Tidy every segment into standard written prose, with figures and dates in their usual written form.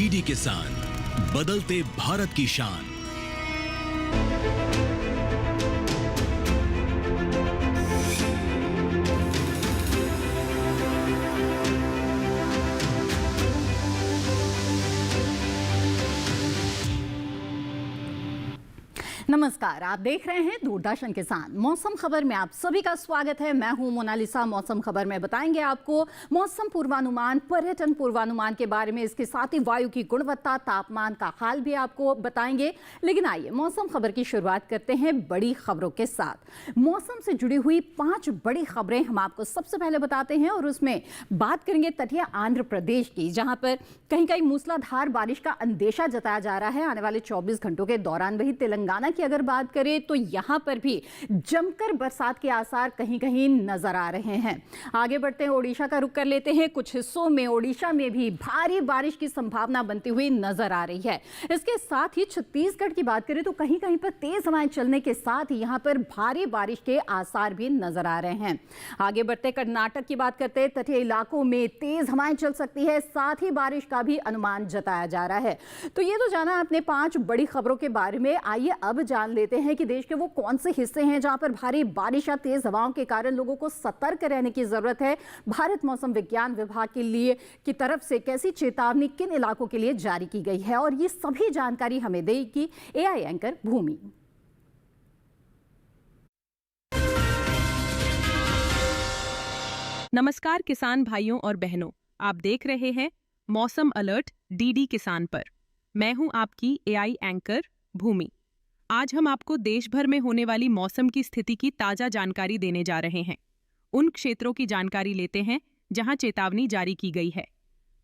DD किसान, बदलते भारत की शान। नमस्कार, आप देख रहे हैं दूरदर्शन किसान। मौसम खबर में आप सभी का स्वागत है। मैं हूं मोनालिसा। मौसम खबर में बताएंगे आपको मौसम पूर्वानुमान, पर्यटन पूर्वानुमान के बारे में, इसके साथ ही वायु की गुणवत्ता, तापमान का हाल भी आपको बताएंगे। लेकिन आइए मौसम खबर की शुरुआत करते हैं बड़ी खबरों के साथ। मौसम से जुड़ी हुई 5 बड़ी खबरें हम आपको सबसे पहले बताते हैं और उसमें बात करेंगे तटीय आंध्र प्रदेश की, जहां पर कहीं कहीं मूसलाधार बारिश का अंदेशा जताया जा रहा है आने वाले 24 घंटों के दौरान। वही तेलंगाना की अगर बात करें तो यहां पर भी जमकर बरसात के आसार कहीं कहीं नजर आ रहे हैं। आगे बढ़ते हैं, ओडिशा का रुख कर लेते हैं। कुछ हिस्सों में ओडिशा में भी भारी बारिश की संभावना बनती हुई नजर आ रही है। इसके साथ ही छत्तीसगढ़ की बात करें तो कहीं कहीं पर तेज हवाएं चलने के साथ ही यहां पर भारी बारिश के आसार भी नजर आ रहे हैं। आगे बढ़ते कर्नाटक की बात करते हैं। तटीय इलाकों में तेज हवाएं चल सकती है, साथ ही बारिश का भी अनुमान जताया जा रहा है। तो ये तो जाना अपने 5 बड़ी खबरों के बारे में। आइए अब जान लेते हैं कि देश के वो कौन से हिस्से हैं जहां पर भारी बारिश या तेज हवाओं के कारण लोगों को सतर्क रहने की जरूरत है। भारत मौसम विज्ञान विभाग के लिए की तरफ से कैसी चेतावनी किन इलाकों के लिए जारी की गई है, और ये सभी जानकारी हमें देगी एआई एंकर भूमि। नमस्कार किसान भाइयों और बहनों, आप देख रहे हैं मौसम अलर्ट डीडी किसान पर। मैं हूं आपकी एआई एंकर भूमि। आज हम आपको देश भर में होने वाली मौसम की स्थिति की ताजा जानकारी देने जा रहे हैं। उन क्षेत्रों की जानकारी लेते हैं जहां चेतावनी जारी की गई है।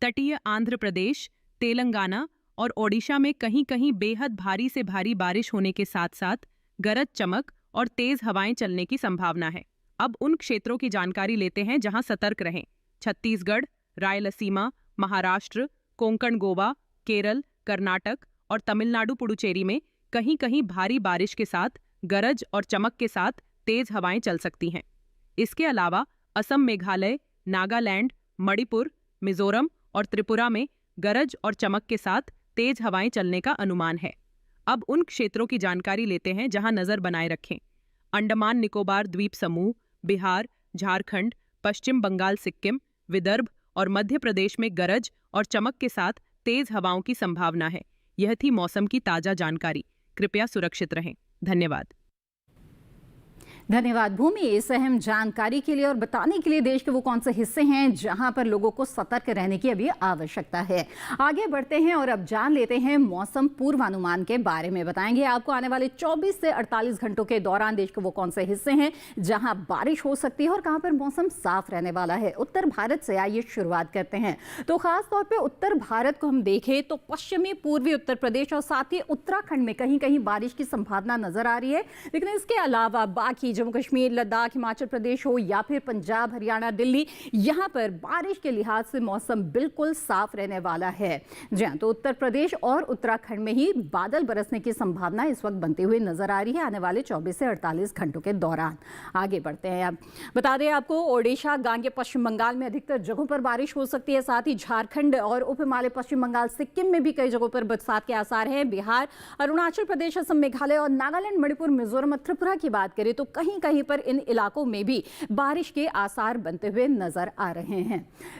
तटीय आंध्र प्रदेश, तेलंगाना और ओडिशा में कहीं कहीं बेहद भारी से भारी बारिश होने के साथ साथ गरज चमक और तेज हवाएं चलने की संभावना है। अब उन क्षेत्रों की जानकारी लेते हैं जहां सतर्क रहें। छत्तीसगढ़, रायलसीमा, महाराष्ट्र, कोंकण, गोवा, केरल, कर्नाटक और तमिलनाडु पुडुचेरी में कहीं कहीं भारी बारिश के साथ गरज और चमक के साथ तेज हवाएं चल सकती हैं। इसके अलावा असम, मेघालय, नागालैंड, मणिपुर, मिजोरम और त्रिपुरा में गरज और चमक के साथ तेज हवाएं चलने का अनुमान है। अब उन क्षेत्रों की जानकारी लेते हैं जहां नजर बनाए रखें। अंडमान निकोबार द्वीप समूह, बिहार, झारखंड, पश्चिम बंगाल, सिक्किम, विदर्भ और मध्य प्रदेश में गरज और चमक के साथ तेज हवाओं की संभावना है। यह थी मौसम की ताजा जानकारी। कृपया सुरक्षित रहें। धन्यवाद। धन्यवाद भूमि, इस अहम जानकारी के लिए और बताने के लिए देश के वो कौन से हिस्से हैं जहां पर लोगों को सतर्क रहने की अभी आवश्यकता है। आगे बढ़ते हैं और अब जान लेते हैं मौसम पूर्वानुमान के बारे में। बताएंगे आपको आने वाले 24 से 48 घंटों के दौरान देश के वो कौन से हिस्से हैं जहां बारिश हो सकती है और कहां पर मौसम साफ रहने वाला है। उत्तर भारत से आइए शुरुआत करते हैं। तो खास तौर पर उत्तर भारत को हम देखें तो पश्चिमी पूर्वी उत्तर प्रदेश और साथ ही उत्तराखंड में कहीं कहीं बारिश की संभावना नजर आ रही है। लेकिन इसके अलावा बाकी जम्मू कश्मीर, लद्दाख, हिमाचल प्रदेश हो या फिर पंजाब, हरियाणा, दिल्ली, यहां पर बारिश के लिहाज से मौसम बिल्कुल साफ रहने वाला है। जी हां, तो उत्तर प्रदेश और उत्तराखंड में ही बादल बरसने की संभावना इस वक्त बनती हुई नजर आ रही है आने वाले 24 से 48 घंटों के दौरान। आगे बढ़ते हैं। अब बता दें आपको, ओडिशा, गांगे, पश्चिम बंगाल में अधिकतर जगहों पर बारिश हो सकती है। साथ ही झारखंड और उप हिमालय पश्चिम बंगाल, सिक्किम में भी कई जगहों पर बरसात के आसार हैं। बिहार, अरुणाचल प्रदेश, असम, मेघालय और नागालैंड, मणिपुर, मिजोरम और त्रिपुरा की बात करें तो कहीं कहीं पर इन इलाकों में भी बारिश के आसार बनते हुए नजर आ रहे हैं।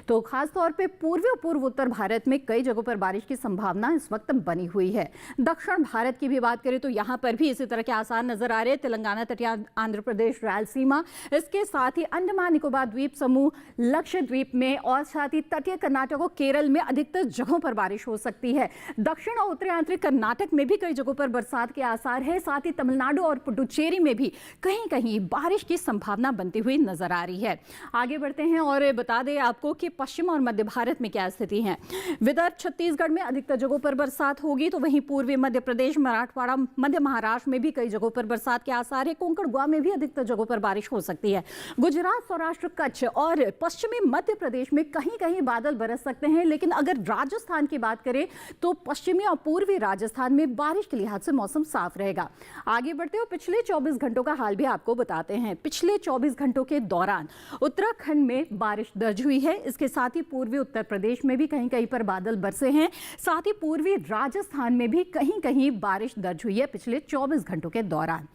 तो खास तौर पे पूर्वी और पूर्व उत्तर भारत में कई जगहों पर बारिश की संभावना इस वक्त बनी हुई है। दक्षिण भारत की भी बात करें तो यहां पर भी इसी तरह के आसार नजर आ रहे हैं। तेलंगाना, तटीय आंध्र प्रदेश, रायलसीमा, इसके साथ ही अंडमान निकोबार द्वीप समूह, लक्षद्वीप में और साथ ही तटीय कर्नाटक और केरल में अधिकतर जगहों पर बारिश हो सकती है। दक्षिण और उत्तरी आंतरिक कर्नाटक में भी कई जगहों पर बरसात के आसार है। साथ ही तमिलनाडु और पुडुचेरी में भी कहीं कहीं बारिश की संभावना बनती हुई नजर आ रही है। आगे बढ़ते हैं और बता दें आपको कि पश्चिम और मध्य भारत में क्या स्थिति है। विदर्भ, छत्तीसगढ़ में अधिकतर जगहों पर बरसात होगी, तो वहीं पूर्वी मध्य प्रदेश, मराठवाड़ा, मध्य महाराष्ट्र में भी कई जगहों पर बरसात के आसार है। कोंकण, गोवा में भी अधिकतर जगहों पर बारिश हो सकती है। गुजरात, सौराष्ट्र, कच्छ और पश्चिमी मध्य प्रदेश में कहीं कहीं बादल बरस सकते हैं। लेकिन अगर राजस्थान की बात करें तो पश्चिमी और पूर्वी राजस्थान में बारिश के लिहाज से मौसम साफ रहेगा। आगे बढ़ते हुए पिछले 24 घंटों का हाल भी आपको आपको बताते हैं। पिछले 24 घंटों के दौरान उत्तराखंड में बारिश दर्ज हुई है। इसके साथ ही पूर्वी उत्तर प्रदेश में भी कहीं कहीं पर बादल बरसे हैं। साथ ही पूर्वी राजस्थान में भी कहीं कहीं बारिश दर्ज हुई है पिछले 24 घंटों के दौरान।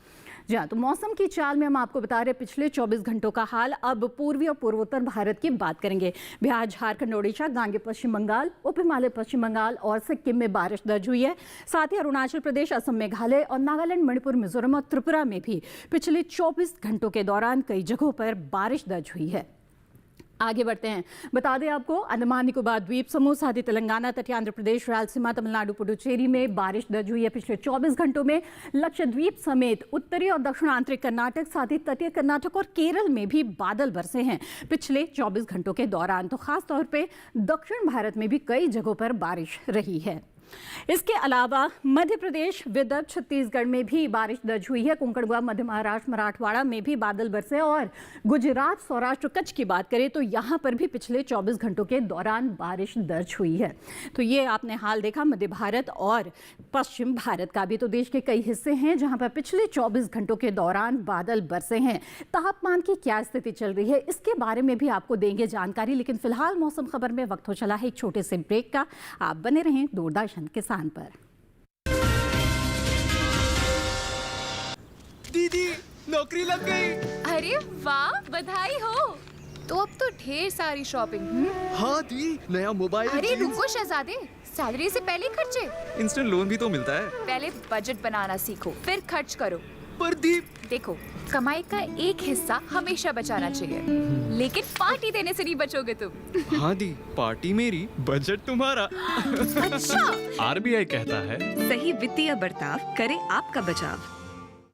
जी हाँ, तो मौसम की चाल में हम आपको बता रहे हैं पिछले 24 घंटों का हाल। अब पूर्वी और पूर्वोत्तर भारत की बात करेंगे। बिहार, झारखंड, ओडिशा, गांगेय पश्चिम बंगाल, उप हिमालय पश्चिम बंगाल और सिक्किम में बारिश दर्ज हुई है। साथ ही अरुणाचल प्रदेश, असम, मेघालय और नागालैंड, मणिपुर, मिजोरम और त्रिपुरा में भी पिछले 24 घंटों के दौरान कई जगहों पर बारिश दर्ज हुई है। आगे बढ़ते हैं। बता दें आपको, अंडमान निकोबार द्वीप समूह, साथ ही तेलंगाना, तटीय आंध्र प्रदेश, रायलसीमा, तमिलनाडु, पुडुचेरी में बारिश दर्ज हुई है पिछले 24 घंटों में। लक्षद्वीप समेत उत्तरी और दक्षिण आंतरिक कर्नाटक, साथ ही तटीय कर्नाटक और केरल में भी बादल बरसे हैं पिछले 24 घंटों के दौरान। तो खास तौर पे दक्षिण भारत में भी कई जगहों पर बारिश रही है। इसके अलावा मध्य प्रदेश, विदर्भ, छत्तीसगढ़ में भी बारिश दर्ज हुई है। कोंकण, मध्य महाराष्ट्र, मराठवाड़ा में भी बादल बरसे और गुजरात, सौराष्ट्र, कच्छ की बात करें तो यहाँ पर भी पिछले 24 घंटों के दौरान बारिश दर्ज हुई है। तो ये आपने हाल देखा मध्य भारत और पश्चिम भारत का भी। तो देश के कई हिस्से हैं जहाँ पर पिछले 24 घंटों के दौरान बादल बरसे हैं। तापमान की क्या स्थिति चल रही है, इसके बारे में भी आपको देंगे जानकारी। लेकिन फिलहाल मौसम खबर में वक्त हो चला है एक छोटे से ब्रेक का। आप बने रहें दूरदर्शन किसान पर। दीदी, नौकरी लग गई। अरे वाह, बधाई हो। तो अब तो ढेर सारी शॉपिंग। हाँ दी, नया मोबाइल। अरे रुको शहजादे, सैलरी से पहले खर्चे। इंस्टेंट लोन भी तो मिलता है। पहले बजट बनाना सीखो, फिर खर्च करो। पर दी, देखो, कमाई का एक हिस्सा हमेशा बचाना चाहिए, लेकिन पार्टी देने से नहीं बचोगे तुम। हाँ दी, पार्टी मेरी, बजट तुम्हारा। अच्छा, आरबीआई कहता है, सही वित्तीय बर्ताव करे आपका बचाव।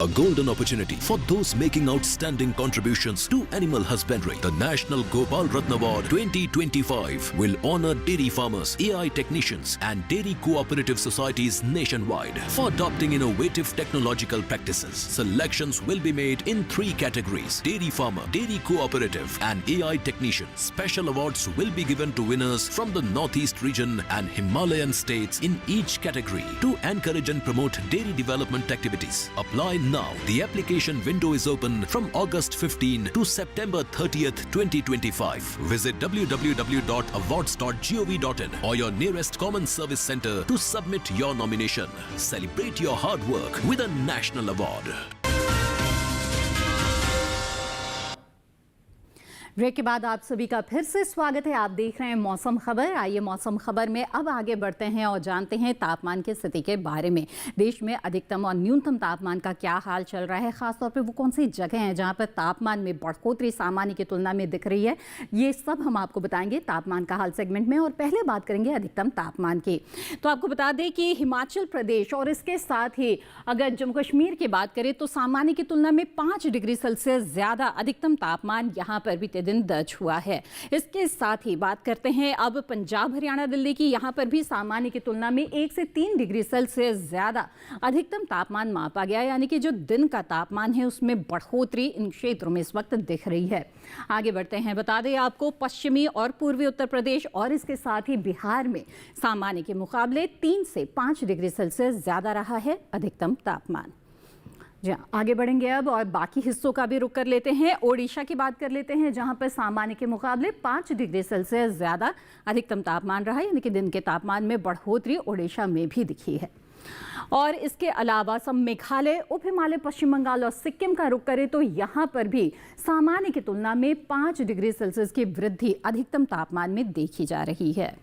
A golden opportunity for those making outstanding contributions to animal husbandry. The National Gopal Ratna Award 2025 will honor dairy farmers, AI technicians and dairy cooperative societies nationwide for adopting innovative technological practices. Selections will be made in 3 categories: dairy farmer, dairy cooperative and AI technician. Special awards will be given to winners from the Northeast region and Himalayan states in each category to encourage and promote dairy development activities. Apply now. The application window is open from August 15 to September 30th, 2025. Visit www.awards.gov.in or your nearest common service center to submit your nomination. Celebrate your hard work with a national award. Break के बाद आप सभी का फिर से स्वागत है। आप देख रहे हैं मौसम खबर। आइए मौसम खबर में अब आगे बढ़ते हैं और जानते हैं तापमान की स्थिति के बारे में। देश में अधिकतम और न्यूनतम तापमान का क्या हाल चल रहा है, खासतौर पे वो कौन सी जगह हैं जहां पर तापमान में बढ़ोतरी सामान्य की तुलना में दिख रही है, ये सब हम आपको बताएंगे तापमान का हाल सेगमेंट में। और पहले बात करेंगे अधिकतम तापमान की। तो आपको बता दें कि हिमाचल प्रदेश और इसके साथ ही अगर जम्मू कश्मीर की बात करें तो सामान्य की तुलना में 5 डिग्री सेल्सियस ज़्यादा अधिकतम तापमान यहाँ पर भी दिन दर्ज हुआ है। इसके साथ ही बात करते हैं अब पंजाब, हरियाणा, दिल्ली की। यहाँ पर भी सामान्य की तुलना में 1 से 3 डिग्री सेल्सियस ज़्यादा अधिकतम तापमान मापा गया, यानी कि जो दिन का तापमान है उसमें बढ़ोतरी इन क्षेत्रों में इस वक्त दिख रही है। आगे बढ़ते हैं। बता दें आपको पश्चिमी और पूर्वी उत्तर प्रदेश और इसके साथ ही बिहार में सामान्य के मुकाबले 3 से 5 डिग्री सेल्सियस ज़्यादा रहा है अधिकतम तापमान। आगे बढ़ेंगे अब और बाकी हिस्सों का भी रुख कर लेते हैं। ओडिशा की बात कर लेते हैं जहां पर सामान्य के मुकाबले 5 डिग्री सेल्सियस ज़्यादा अधिकतम तापमान रहा, यानी कि दिन के तापमान में बढ़ोतरी ओडिशा में भी दिखी है। और इसके अलावा असम, मेघालय, उप हिमालय पश्चिम बंगाल और सिक्किम का रुख करें तो यहाँ पर भी सामान्य की तुलना में 5 डिग्री सेल्सियस की वृद्धि अधिकतम तापमान में देखी जा रही है।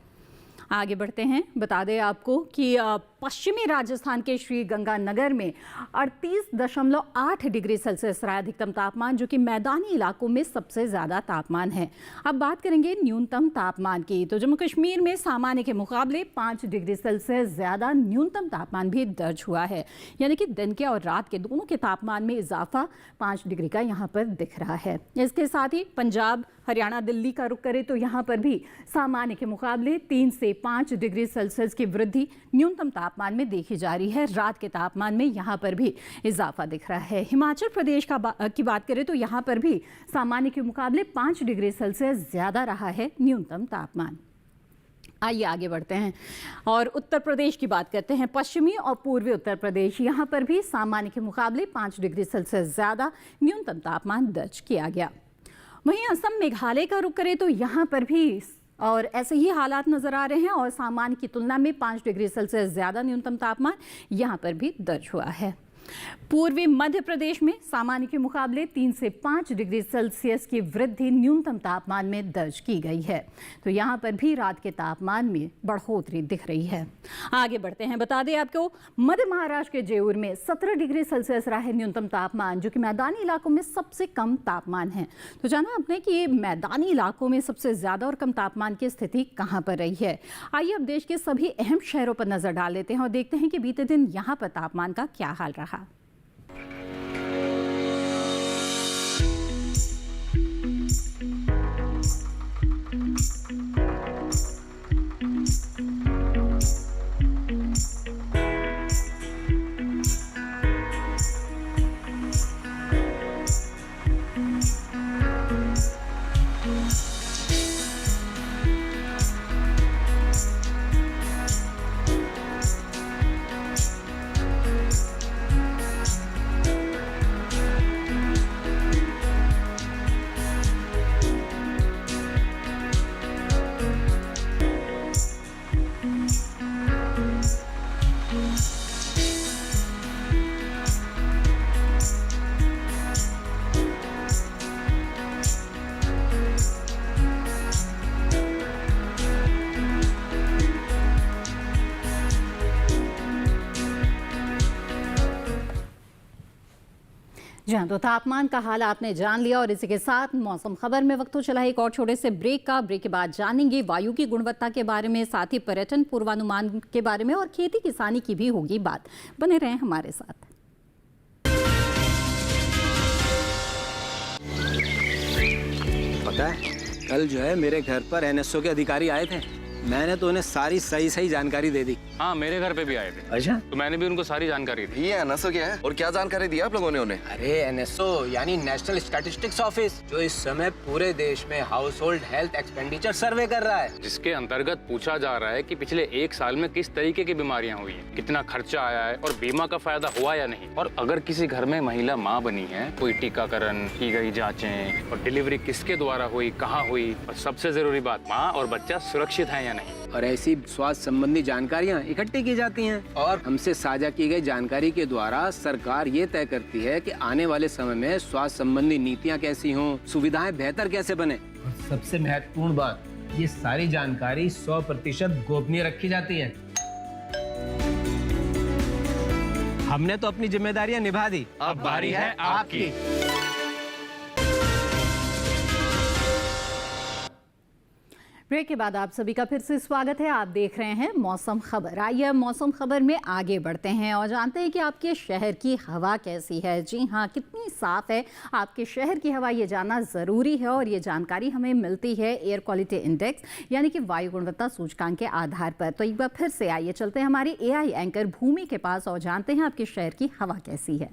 आगे बढ़ते हैं। बता दें आपको कि पश्चिमी राजस्थान के श्री गंगानगर में 38.8 डिग्री सेल्सियस रहा अधिकतम तापमान, जो कि मैदानी इलाकों में सबसे ज़्यादा तापमान है। अब बात करेंगे न्यूनतम तापमान की। तो जम्मू कश्मीर में सामान्य के मुकाबले 5 डिग्री सेल्सियस ज़्यादा न्यूनतम तापमान भी दर्ज हुआ है, यानी कि दिन के और रात के दोनों के तापमान में इजाफा 5 डिग्री का यहाँ पर दिख रहा है। इसके साथ ही पंजाब, हरियाणा, दिल्ली का रुख करें तो यहाँ पर भी सामान्य के मुकाबले 3 से 5 डिग्री सेल्सियस की वृद्धि न्यूनतम तापमान में देखी जा रही है। रात के तापमान में यहाँ पर भी इजाफा दिख रहा है। हिमाचल प्रदेश की बात करें तो यहाँ पर भी सामान्य के मुकाबले 5 डिग्री सेल्सियस ज़्यादा रहा है न्यूनतम तापमान। आइए आगे बढ़ते हैं और उत्तर प्रदेश की बात करते हैं। पश्चिमी और पूर्वी उत्तर प्रदेश, यहाँ पर भी सामान्य के मुकाबले 5 डिग्री सेल्सियस ज़्यादा न्यूनतम तापमान दर्ज किया गया। वहीं असम मेघालय का रुख करें तो यहाँ पर भी और ऐसे ही हालात नजर आ रहे हैं और सामान्य की तुलना में 5 डिग्री सेल्सियस ज़्यादा न्यूनतम तापमान यहाँ पर भी दर्ज हुआ है। पूर्वी मध्य प्रदेश में सामान्य के मुकाबले 3 से 5 डिग्री सेल्सियस की वृद्धि न्यूनतम तापमान में दर्ज की गई है। तो यहाँ पर भी रात के तापमान में बढ़ोतरी दिख रही है। आगे बढ़ते हैं, बता दें आपको मध्य महाराष्ट्र के जेऊर में 17 डिग्री सेल्सियस रहा है न्यूनतम तापमान, जो कि मैदानी इलाकों में सबसे कम तापमान है। तो जाना आपने कि मैदानी इलाकों में सबसे ज्यादा और कम तापमान की स्थिति कहाँ पर रही है। आइए अब देश के सभी अहम शहरों पर नजर डाल लेते हैं और देखते हैं कि बीते दिन यहाँ पर तापमान का क्या हाल रहा। जी हाँ, तो तापमान का हाल आपने जान लिया और इसी के साथ मौसम खबर में वक्त हो चला एक और छोटे से ब्रेक का। ब्रेक के बाद जानेंगे वायु की गुणवत्ता के बारे में, साथ ही पर्यटन पूर्वानुमान के बारे में और खेती किसानी की भी होगी बात। बने रहें हमारे साथ। पता है, कल जो है मेरे घर पर एनएसओ के अधिकारी आए थे। मैंने तो उन्हें सारी सही जानकारी दे दी। हाँ, मेरे घर पे भी आए थे। अच्छा, तो मैंने भी उनको सारी जानकारी दी। ये एनएसओ क्या है और क्या जानकारी दी आप लोगों ने उन्हें? अरे एनएसओ यानी नेशनल स्टैटिस्टिक्स ऑफिस, जो इस समय पूरे देश में हाउस होल्ड हेल्थ एक्सपेंडिचर सर्वे कर रहा है, जिसके अंतर्गत पूछा जा रहा है कि पिछले 1 साल में किस तरीके की बीमारियां हुई हैं, कितना खर्चा आया है और बीमा का फायदा हुआ या नहीं। और अगर किसी घर में महिला माँ बनी है, कोई टीकाकरण की गई जाँचें और डिलीवरी किसके द्वारा हुई, कहाँ हुई, और सबसे जरूरी बात, माँ और बच्चा सुरक्षित है या नहीं। और ऐसी स्वास्थ्य संबंधी जानकारियाँ इकट्ठी की जाती हैं और हमसे साझा की गई जानकारी के द्वारा सरकार ये तय करती है कि आने वाले समय में स्वास्थ्य संबंधी नीतियाँ कैसी हों, सुविधाएं बेहतर कैसे बने। और सबसे महत्वपूर्ण बात, ये सारी जानकारी 100% गोपनीय रखी जाती है। हमने तो अपनी जिम्मेदारियां निभा दी, अब बारी है आपकी। ब्रेक के बाद आप सभी का फिर से स्वागत है। आप देख रहे हैं मौसम खबर। आइए मौसम खबर में आगे बढ़ते हैं और जानते हैं कि आपके शहर की हवा कैसी है। जी हाँ, कितनी साफ है आपके शहर की हवा, ये जानना ज़रूरी है और ये जानकारी हमें मिलती है एयर क्वालिटी इंडेक्स यानी कि वायु गुणवत्ता सूचकांक के आधार पर। तो एक बार फिर से आइए चलते हैं हमारी AI एंकर भूमि के पास और जानते हैं आपके शहर की हवा कैसी है।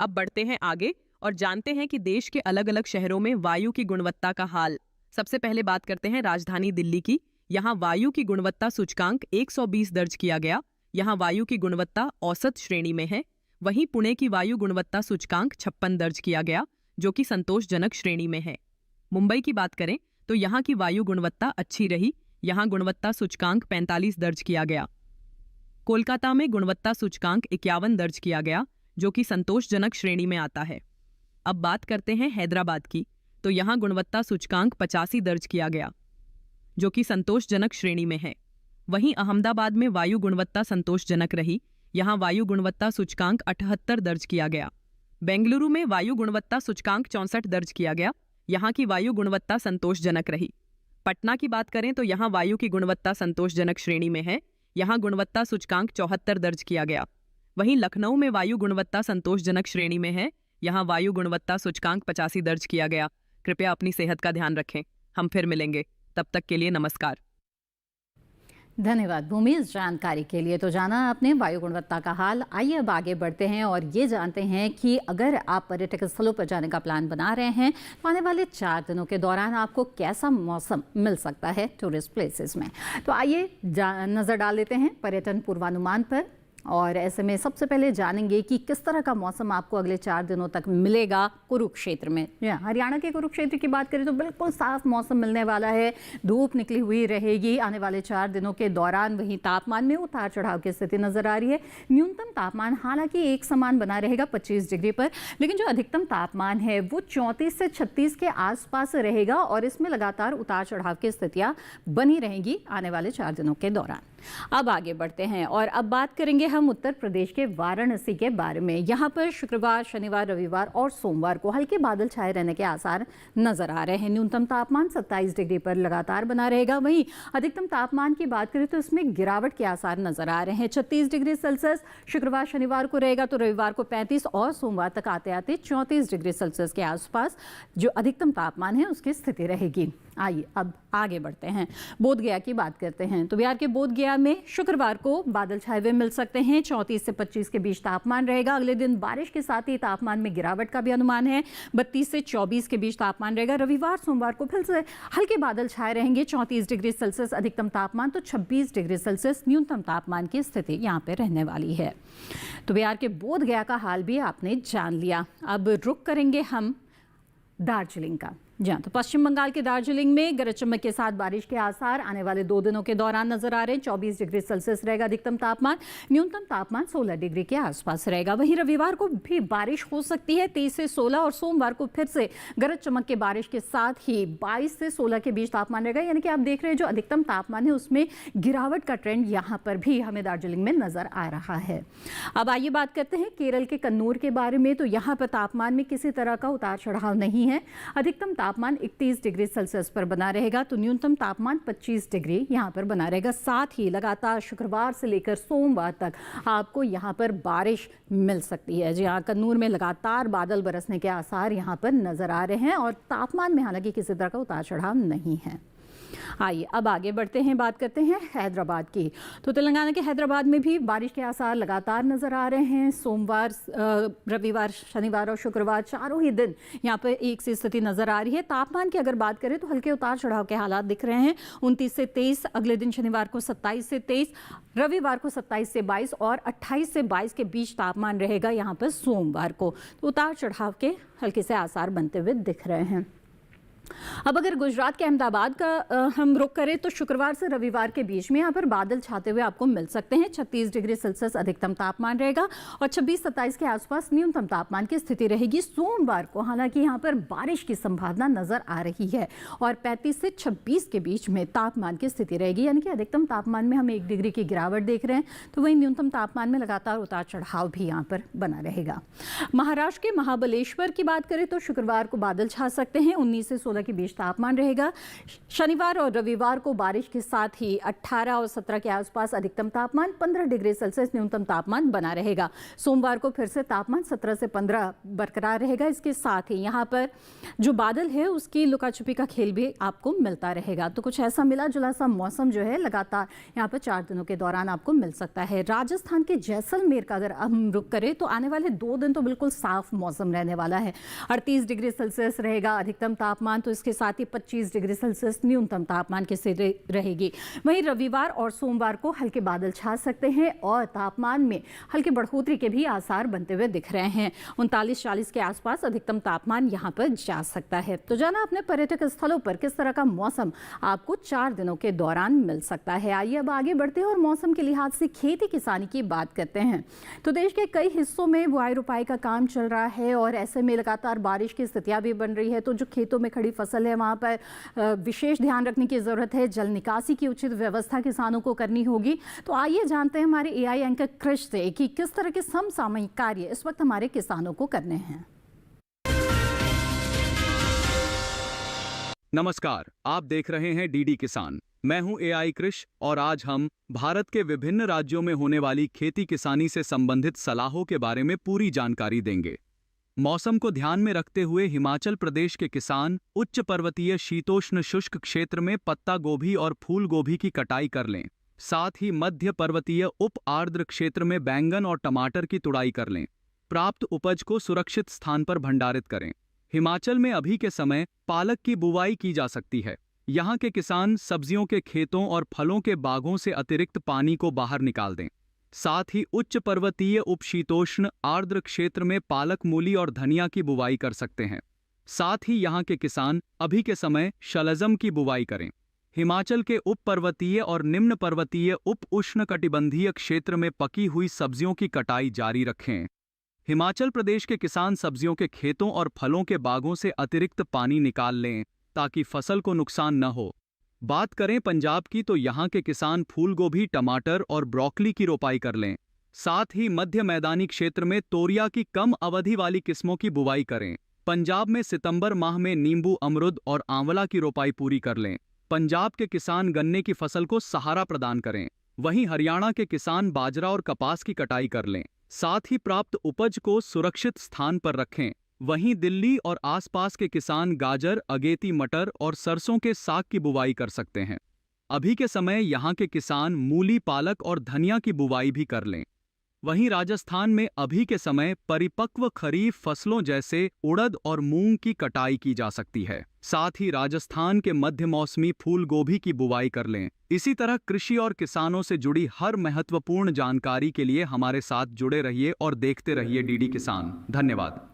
अब बढ़ते हैं आगे और जानते हैं कि देश के अलग अलग शहरों में वायु की गुणवत्ता का हाल। सबसे पहले बात करते हैं राजधानी दिल्ली की। यहाँ वायु की गुणवत्ता सूचकांक 120 दर्ज किया गया। यहाँ वायु की गुणवत्ता औसत श्रेणी में है। वहीं पुणे की वायु गुणवत्ता सूचकांक 56 दर्ज किया गया, जो कि संतोषजनक श्रेणी में है। मुंबई की बात करें तो यहाँ की वायु गुणवत्ता अच्छी रही। यहाँ गुणवत्ता सूचकांक 45 दर्ज किया गया। कोलकाता में गुणवत्ता सूचकांक 51 दर्ज किया गया, जो कि संतोषजनक श्रेणी में आता है। अब बात करते हैं हैदराबाद की, तो यहाँ गुणवत्ता सूचकांक 85 दर्ज किया गया, जो कि संतोषजनक श्रेणी में है। वहीं अहमदाबाद में वायु गुणवत्ता संतोषजनक रही। यहाँ वायु गुणवत्ता सूचकांक 78 दर्ज किया गया। बेंगलुरु में वायु गुणवत्ता सूचकांक 64 दर्ज किया गया। यहाँ की वायु गुणवत्ता संतोषजनक रही। पटना की बात करें तो यहाँ वायु की गुणवत्ता संतोषजनक श्रेणी में है। यहाँ गुणवत्ता सूचकांक 74 दर्ज किया गया। वहीं लखनऊ में वायु गुणवत्ता संतोषजनक श्रेणी में है। यहाँ वायु गुणवत्ता सूचकांक 85 दर्ज किया गया। कृपया अपनी सेहत का ध्यान रखें। हम फिर मिलेंगे, तब तक के लिए नमस्कार। धन्यवाद भूमि इस जानकारी के लिए। तो जाना आपने वायु गुणवत्ता का हाल। आइए अब आगे बढ़ते हैं और ये जानते हैं कि अगर आप पर्यटक स्थलों पर जाने का प्लान बना रहे हैं तो आने वाले 4 दिनों के दौरान आपको कैसा मौसम मिल सकता है टूरिस्ट प्लेसेस में। तो आइए नजर डाल लेते हैं पर्यटन पूर्वानुमान पर, और ऐसे में सबसे पहले जानेंगे कि किस तरह का मौसम आपको अगले 4 दिनों तक मिलेगा कुरुक्षेत्र में। हरियाणा के कुरुक्षेत्र की बात करें तो बिल्कुल साफ मौसम मिलने वाला है, धूप निकली हुई रहेगी आने वाले 4 दिनों के दौरान। वहीं तापमान में उतार चढ़ाव की स्थिति नजर आ रही है। न्यूनतम तापमान हालांकि एक समान बना रहेगा 25 डिग्री पर, लेकिन जो अधिकतम तापमान है वो 34 से 36 के आसपास रहेगा और इसमें लगातार उतार चढ़ाव की स्थितियां बनी रहेंगी आने वाले 4 दिनों के दौरान। अब आगे बढ़ते हैं और अब बात करेंगे हम उत्तर प्रदेश के वाराणसी के बारे में। यहाँ पर शुक्रवार, शनिवार, रविवार और सोमवार को हल्के बादल छाए रहने के आसार नजर आ रहे हैं। न्यूनतम तापमान 27 डिग्री पर लगातार बना रहेगा। वहीं अधिकतम तापमान की बात करें तो इसमें गिरावट के आसार नजर आ रहे हैं। 36 डिग्री सेल्सियस शुक्रवार, शनिवार को रहेगा, तो रविवार को 35 और सोमवार तक आते आते 34 डिग्री सेल्सियस के आसपास जो अधिकतम तापमान है उसकी स्थिति रहेगी। आइए अब आगे बढ़ते हैं, बोधगया की बात करते हैं। तो बिहार के बोधगया में शुक्रवार को बादल छाए हुए मिल सकते हैं। 34 से 25 के बीच तापमान रहेगा। अगले दिन बारिश के साथ ही तापमान में गिरावट का भी अनुमान है। 32 से 24 के बीच तापमान रहेगा। रविवार, सोमवार को फिर से हल्के बादल छाए रहेंगे। 34 डिग्री सेल्सियस अधिकतम तापमान, तो 26 डिग्री सेल्सियस न्यूनतम तापमान की स्थिति यहाँ पे रहने वाली है। तो बिहार के बोधगया का हाल भी आपने जान लिया। अब रुक करेंगे हम दार्जिलिंग का। जहाँ तो पश्चिम बंगाल के दार्जिलिंग में गरज चमक के साथ बारिश के आसार आने वाले 2 दिनों के दौरान नजर आ रहे हैं। 24 डिग्री सेल्सियस रहेगा अधिकतम तापमान, न्यूनतम तापमान 16 डिग्री के आसपास रहेगा। वहीं रविवार को भी बारिश हो सकती है 23 से 16, और सोमवार को फिर से गरज चमक के बारिश के साथ ही 22 से 16 के बीच तापमान रहेगा। यानी कि आप देख रहे हैं जो अधिकतम तापमान है उसमें गिरावट का ट्रेंड यहाँ पर भी हमें दार्जिलिंग में नजर आ रहा है। अब आइए बात करते हैं केरल के कन्नूर के बारे में। तो यहाँ पर तापमान में किसी तरह का उतार चढ़ाव नहीं है। अधिकतम तापमान 31 डिग्री सेल्सियस पर बना रहेगा, तो न्यूनतम तापमान 25 डिग्री यहाँ पर बना रहेगा। साथ ही लगातार शुक्रवार से लेकर सोमवार तक आपको यहाँ पर बारिश मिल सकती है। जी हाँ, कन्नूर में लगातार बादल बरसने के आसार यहाँ पर नजर आ रहे हैं और तापमान में हालांकि किसी तरह का उतार चढ़ाव नहीं है। आइए अब आगे बढ़ते हैं, बात करते हैं हैदराबाद की। तो तेलंगाना के हैदराबाद में भी बारिश के आसार लगातार नजर आ रहे हैं। सोमवार, रविवार, शनिवार और शुक्रवार चारों ही दिन यहाँ पर एक सी स्थिति नजर आ रही है। तापमान की अगर बात करें तो हल्के उतार चढ़ाव के हालात दिख रहे हैं। 29 से 23, अगले दिन शनिवार को 27 से 23, रविवार को 27 से 22 और 28 से 22 के बीच तापमान रहेगा यहाँ पर सोमवार को। तो उतार चढ़ाव के हल्के से आसार बनते हुए दिख रहे हैं। अब अगर गुजरात के अहमदाबाद का हम रुख करें तो शुक्रवार से रविवार के बीच में यहाँ पर बादल छाते हुए आपको मिल सकते हैं। 36 डिग्री सेल्सियस अधिकतम तापमान रहेगा और 26-27 के आसपास न्यूनतम तापमान की स्थिति रहेगी। सोमवार को हालांकि यहाँ पर बारिश की संभावना नजर आ रही है और 35 से 26 के बीच में तापमान की स्थिति रहेगी। यानी कि अधिकतम तापमान में हम 1 डिग्री की गिरावट देख रहे हैं, तो वही न्यूनतम तापमान में लगातार उतार चढ़ाव भी यहाँ पर बना रहेगा। महाराष्ट्र के महाबलेश्वर की बात करें तो शुक्रवार को बादल छा सकते हैं। 19 से 16 के बीच तापमान रहेगा। शनिवार और रविवार को बारिश के साथ ही 18 और 17 के आसपास अधिकतम तापमान, 15 डिग्री सेल्सियस न्यूनतम तापमान बना रहेगा। सोमवार को फिर से तापमान 17 से 15 बरकरार रहेगा। इसके साथ ही यहाँ पर जो बादल है उसकी लुका छुपी का खेल भी आपको मिलता रहेगा। तो कुछ ऐसा मिला जुला सा मौसम जो है लगातार यहाँ पर 4 दिनों के दौरान आपको मिल सकता है। राजस्थान के जैसलमेर का अगर हम रुख करें तो आने वाले 2 दिन तो बिल्कुल साफ मौसम रहने वाला है। 38 डिग्री सेल्सियस रहेगा अधिकतम तापमान, तो इसके साथ ही 25 डिग्री सेल्सियस न्यूनतम तापमान की स्थिति रहेगी। वहीं रविवार और सोमवार को हल्के बादल छा सकते हैं और तापमान में हल्की बढ़ोतरी के भी आसार बनते हुए दिख रहे हैं। 39-40 के आसपास अधिकतम तापमान यहां पर जा सकता है। तो जाना अपने पर्यटक स्थलों पर किस तरह का मौसम आपको 4 दिनों के दौरान मिल सकता है। आइए अब आगे बढ़ते हैं और मौसम के लिहाज से खेती किसानी की बात करते हैं। तो देश के कई हिस्सों में बुआई रोपाई का काम चल रहा है और ऐसे में लगातार बारिश की स्थितियां भी बन रही है। तो जो खेतों में खड़ी फसल है वहां पर विशेष ध्यान रखने की जरूरत है। जल निकासी की उचित व्यवस्था किसानों को करनी होगी। तो आइए जानते हैं हमारे एआई एंकर कृष से कि किस तरह के समसामयिक कार्य इस वक्त हमारे किसानों को करने हैं। नमस्कार, आप देख रहे हैं डीडी किसान। मैं हूं एआई कृष और आज हम भारत के विभिन्न राज्यों में होने वाली खेती किसानी से संबंधित सलाहों के बारे में पूरी जानकारी देंगे। मौसम को ध्यान में रखते हुए हिमाचल प्रदेश के किसान उच्च पर्वतीय शीतोष्ण शुष्क क्षेत्र में पत्ता गोभी और फूल गोभी की कटाई कर लें। साथ ही मध्य पर्वतीय उप आर्द्र क्षेत्र में बैंगन और टमाटर की तुड़ाई कर लें। प्राप्त उपज को सुरक्षित स्थान पर भंडारित करें। हिमाचल में अभी के समय पालक की बुवाई की जा सकती है। यहाँ के किसान सब्जियों के खेतों और फलों के बागों से अतिरिक्त पानी को बाहर निकाल दें। साथ ही उच्च पर्वतीय उपशीतोष्ण आर्द्र क्षेत्र में पालक, मूली और धनिया की बुवाई कर सकते हैं। साथ ही यहाँ के किसान अभी के समय शलजम की बुवाई करें। हिमाचल के उप पर्वतीय और निम्न पर्वतीय उप उष्णकटिबंधीय क्षेत्र में पकी हुई सब्जियों की कटाई जारी रखें। हिमाचल प्रदेश के किसान सब्जियों के खेतों और फलों के बागों से अतिरिक्त पानी निकाल लें ताकि फसल को नुकसान न हो। बात करें पंजाब की तो यहाँ के किसान फूल गोभी, टमाटर और ब्रोकली की रोपाई कर लें। साथ ही मध्य मैदानी क्षेत्र में तोरिया की कम अवधि वाली किस्मों की बुवाई करें। पंजाब में सितंबर माह में नींबू, अमरुद और आंवला की रोपाई पूरी कर लें। पंजाब के किसान गन्ने की फसल को सहारा प्रदान करें। वहीं हरियाणा के किसान बाजरा और कपास की कटाई कर लें। साथ ही प्राप्त उपज को सुरक्षित स्थान पर रखें। वहीं दिल्ली और आसपास के किसान गाजर, अगेती मटर और सरसों के साग की बुवाई कर सकते हैं। अभी के समय यहाँ के किसान मूली, पालक और धनिया की बुवाई भी कर लें। वहीं राजस्थान में अभी के समय परिपक्व खरीफ फसलों जैसे उड़द और मूंग की कटाई की जा सकती है। साथ ही राजस्थान के मध्य मौसमी फूल गोभी की बुवाई कर लें। इसी तरह कृषि और किसानों से जुड़ी हर महत्वपूर्ण जानकारी के लिए हमारे साथ जुड़े रहिए और देखते रहिए डीडी किसान। धन्यवाद।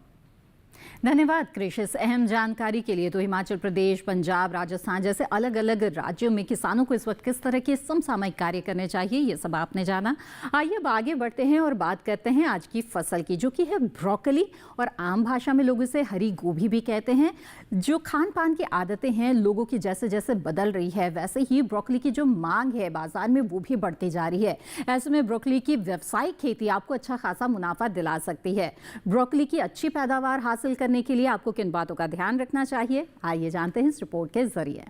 धन्यवाद कृष, इस अहम जानकारी के लिए। तो हिमाचल प्रदेश, पंजाब, राजस्थान जैसे अलग अलग राज्यों में किसानों को इस वक्त किस तरह के समसामयिक कार्य करने चाहिए, ये सब आपने जाना। आइए अब आगे बढ़ते हैं और बात करते हैं आज की फसल की, जो कि है ब्रोकली, और आम भाषा में लोग इसे हरी गोभी भी कहते हैं। जो खान पान की आदतें हैं लोगों की जैसे जैसे बदल रही है, वैसे ही ब्रोकली की जो मांग है बाजार में वो भी बढ़ती जा रही है। ऐसे में ब्रोकली की व्यावसायिक खेती आपको अच्छा खासा मुनाफा दिला सकती है। ब्रोकली की अच्छी पैदावार हासिल करने के लिए आपको किन बातों का ध्यान रखना चाहिए, आइए जानते हैं इस रिपोर्ट के जरिए।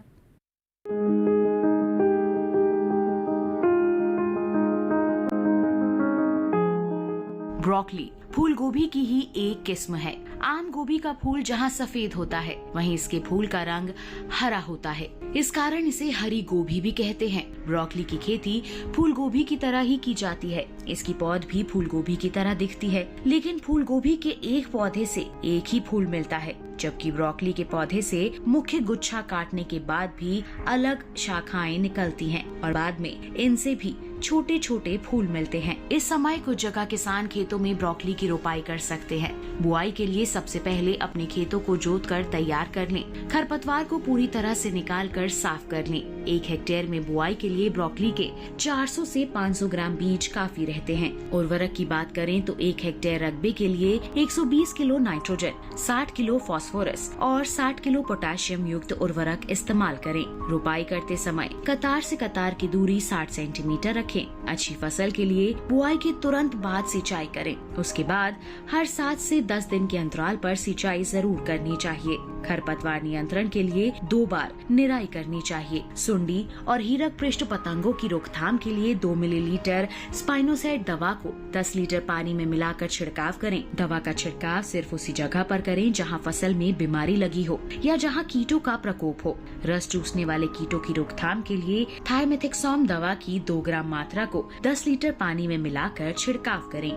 ब्रोकली फूल गोभी की ही एक किस्म है। आम गोभी का फूल जहाँ सफेद होता है, वहीं इसके फूल का रंग हरा होता है। इस कारण इसे हरी गोभी भी कहते हैं। ब्रोकली की खेती फूल गोभी की तरह ही की जाती है। इसकी पौध भी फूल गोभी की तरह दिखती है, लेकिन फूल गोभी के एक पौधे से एक ही फूल मिलता है, जबकि ब्रोकली के पौधे से मुख्य गुच्छा काटने के बाद भी अलग शाखाएं निकलती हैं और बाद में इनसे भी छोटे छोटे फूल मिलते हैं। इस समय कुछ जगह किसान खेतों में ब्रोकली की रोपाई कर सकते हैं। बुआई के लिए सबसे पहले अपने खेतों को जोतकर तैयार कर लें। खरपतवार को पूरी तरह से निकालकर साफ कर लें। 1 हेक्टेयर में बुआई के लिए ब्रोकली के 400 से 500 ग्राम बीज काफी रहते हैं। उर्वरक की बात करें तो 1 हेक्टेयर रकबे के लिए 120 किलो नाइट्रोजन, 60 किलो फास्फोरस और 60 किलो पोटेशियम युक्त उर्वरक इस्तेमाल करें। रोपाई करते समय कतार से कतार की दूरी 60 सेंटीमीटर रखें। अच्छी फसल के लिए बुआई के तुरंत बाद सिंचाई करें। उसके बाद हर 7 से 10 दिन के अंतराल पर सिंचाई जरूर करनी चाहिए। खरपतवार नियंत्रण के लिए 2 बार निराई करनी चाहिए। सुंडी और हीरक पृष्ठ पतंगों की रोकथाम के लिए 2 मिलीलीटर स्पाइनोसाइड दवा को 10 लीटर पानी में मिलाकर छिड़काव करें। दवा का छिड़काव सिर्फ उसी जगह पर करें जहां फसल में बीमारी लगी हो या जहां कीटों का प्रकोप हो। रस चूसने वाले कीटों की रोकथाम के लिए थायमेथिक्सोम दवा की 2 ग्राम मात्रा को 10 लीटर पानी में मिलाकर छिड़काव करें।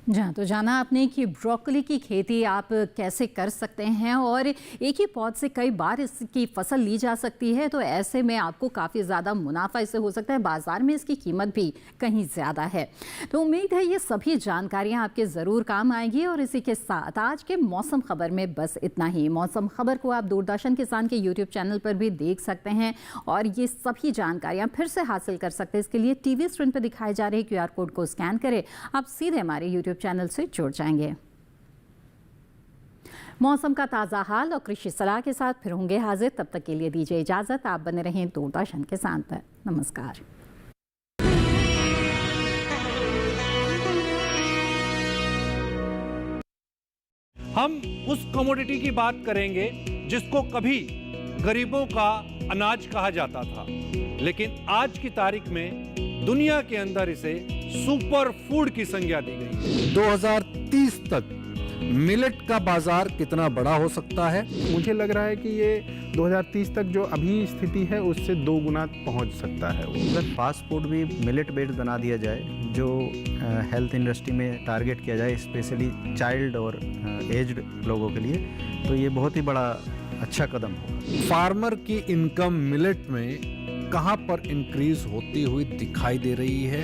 जहाँ तो जाना आपने कि ब्रोकली की खेती आप कैसे कर सकते हैं और एक ही पौध से कई बार इसकी फसल ली जा सकती है, तो ऐसे में आपको काफ़ी ज़्यादा मुनाफा इससे हो सकता है। बाज़ार में इसकी कीमत भी कहीं ज़्यादा है। तो उम्मीद है ये सभी जानकारियाँ आपके ज़रूर काम आएंगी। और इसी के साथ आज के मौसम खबर में बस इतना ही। मौसम खबर को आप दूरदर्शन किसान के यूट्यूब चैनल पर भी देख सकते हैं और ये सभी जानकारियाँ फिर से हासिल कर सकते हैं। इसके लिए टीवी स्क्रीन पर दिखाए जा रहे QR कोड को स्कैन करें, आप सीधे हमारे यूट्यूब चैनल से जुड़ जाएंगे। मौसम का ताज़ा हाल और कृषि सलाह के साथ फिर होंगे हाजिर। तब तक के लिए दीजिए इजाज़त। आप बने रहें दूरदर्शन किसान पर। नमस्कार। हम उस कमोडिटी की बात करेंगे जिसको कभी गरीबों का अनाज कहा जाता था, लेकिन आज की तारीख में दुनिया के अंदर इसे सुपर फूड की संज्ञा दी गई। 2030 तक मिलेट का बाजार कितना बड़ा हो सकता है? मुझे लग रहा है कि ये 2030 तक जो अभी स्थिति है उससे 2 गुना पहुंच सकता है। अगर फास्ट फूड भी मिलेट बेस्ड बना दिया जाए, जो हेल्थ इंडस्ट्री में टारगेट किया जाए, स्पेशली चाइल्ड और एज्ड लोगों के लिए, तो ये बहुत ही बड़ा अच्छा कदम होगा। फार्मर की इनकम मिलेट में कहां पर इंक्रीज होती हुई दिखाई दे रही है?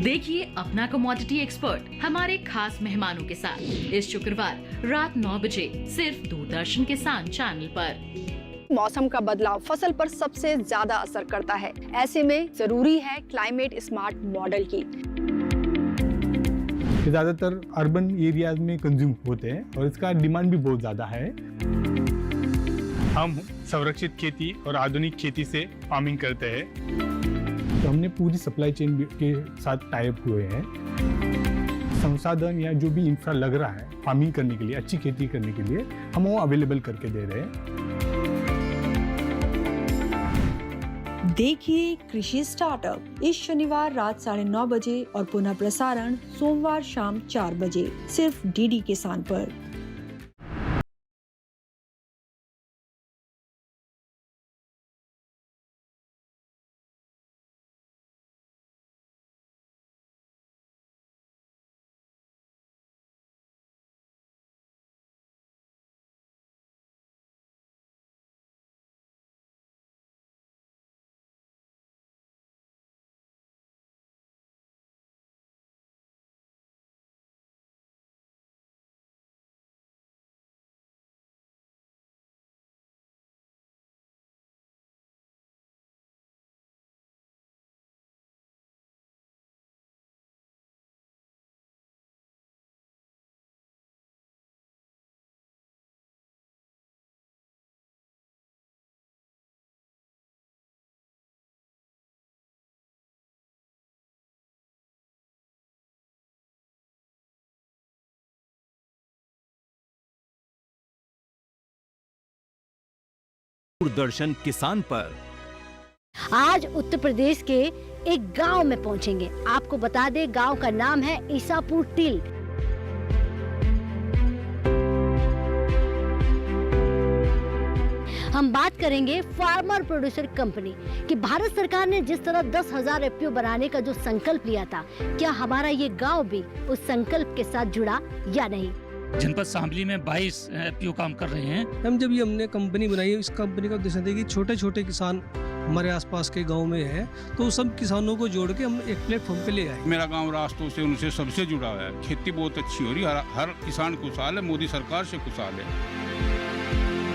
देखिए अपना कमोडिटी एक्सपर्ट हमारे खास मेहमानों के साथ इस शुक्रवार रात 9 बजे सिर्फ दूरदर्शन किसान चैनल पर। मौसम का बदलाव फसल पर सबसे ज्यादा असर करता है। ऐसे में जरूरी है क्लाइमेट स्मार्ट मॉडल की। ज़्यादातर अर्बन एरियाज में कंज्यूम होते हैं और इसका डिमांड भी बहुत ज़्यादा है। हम संरक्षित खेती और आधुनिक खेती से फार्मिंग करते हैं, तो हमने पूरी सप्लाई चेन के साथ टाई अप हुए हैं। संसाधन या जो भी इंफ्रा लग रहा है फार्मिंग करने के लिए, अच्छी खेती करने के लिए, हम वो अवेलेबल करके दे रहे हैं। देखिए कृषि स्टार्टअप इस शनिवार रात 9:30 बजे और पुनः प्रसारण सोमवार शाम 4 बजे सिर्फ डीडी किसान पर। दूरदर्शन किसान पर आज उत्तर प्रदेश के एक गांव में पहुंचेंगे। आपको बता दें, गांव का नाम है ईसापुर टील। हम बात करेंगे फार्मर प्रोड्यूसर कंपनी कि भारत सरकार ने जिस तरह 10,000 एफपीओ बनाने का जो संकल्प लिया था, क्या हमारा ये गांव भी उस संकल्प के साथ जुड़ा या नहीं। जनपद शामली में 22 एफपीओ काम कर रहे हैं। हमने कंपनी बनाई है, इस कंपनी का उद्देश्य है कि छोटे छोटे किसान हमारे आसपास के गांव में हैं, तो सब किसानों को जोड़ के हम एक प्लेटफॉर्म पे ले आए। मेरा गांव रास्तों से उनसे सबसे जुड़ा है, खेती बहुत अच्छी हो रही है, हर किसान खुशहाल है, मोदी सरकार से खुशहाल है।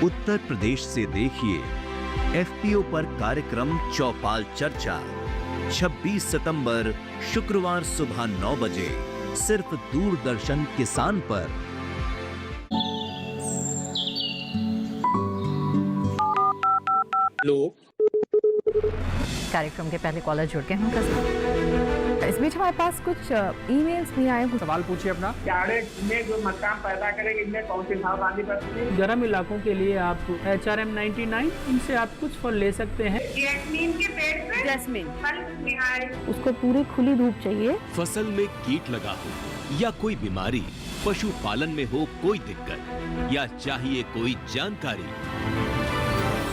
उत्तर प्रदेश से देखिए एफपीओ पर कार्यक्रम चौपाल चर्चा 26 सितंबर शुक्रवार सुबह 9 बजे सिर्फ दूरदर्शन किसान पर। कार्यक्रम के पहले कॉलर जुड़ के हम इस बीच हमारे पास कुछ ईमेल्स भी आए हैं। सवाल पूछिए अपना। में जो मकान पैदा करेंगे इनमें कौन सी सावधानी बरतनी है? गर्म इलाकों के लिए आप HRM 99 इनसे आप कुछ फल ले सकते हैं। जैस्मीन के पेड़ पे जैस्मीन उसको पूरी खुली धूप चाहिए। फसल में कीट लगा हो या कोई बीमारी, पशुपालन में हो कोई दिक्कत या चाहिए कोई जानकारी,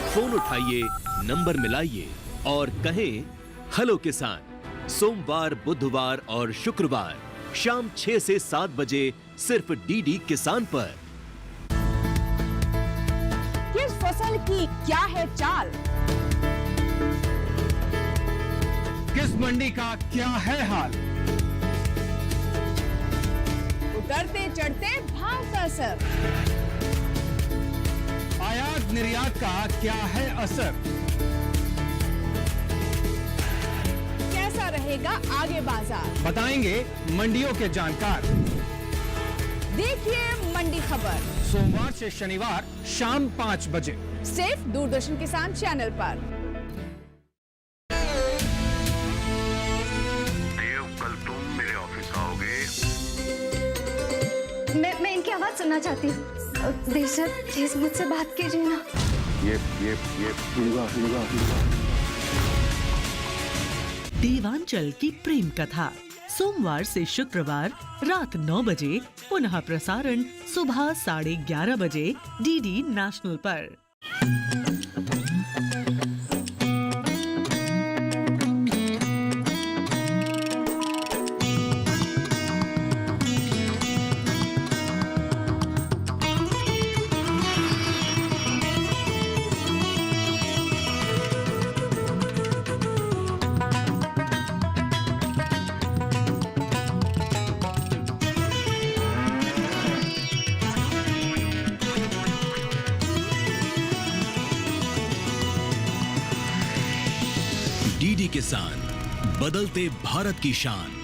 फोन उठाइए, नंबर मिलाइए और कहें हेलो किसान। सोमवार, बुधवार और शुक्रवार शाम 6 से 7 बजे सिर्फ डीडी किसान पर। किस फसल की क्या है चाल, किस मंडी का क्या है हाल, उतरते चढ़ते भाव का असर, आयात निर्यात का क्या है असर, कैसा रहेगा आगे बाजार, बताएंगे मंडियों के जानकार। देखिए मंडी खबर सोमवार से शनिवार शाम 5 बजे सिर्फ दूरदर्शन किसान चैनल पर। देव, कल तुम मेरे ऑफिस आओगे। मैं इनकी आवाज सुनना चाहती हूँ। देव सर प्लीज मुझसे बात कीजिए ना। ये देवांचल की प्रेम कथा सोमवार से शुक्रवार रात 9 बजे, पुनः प्रसारण सुबह 11:30 बजे डीडी नेशनल पर। डीडी किसान, बदलते भारत की शान।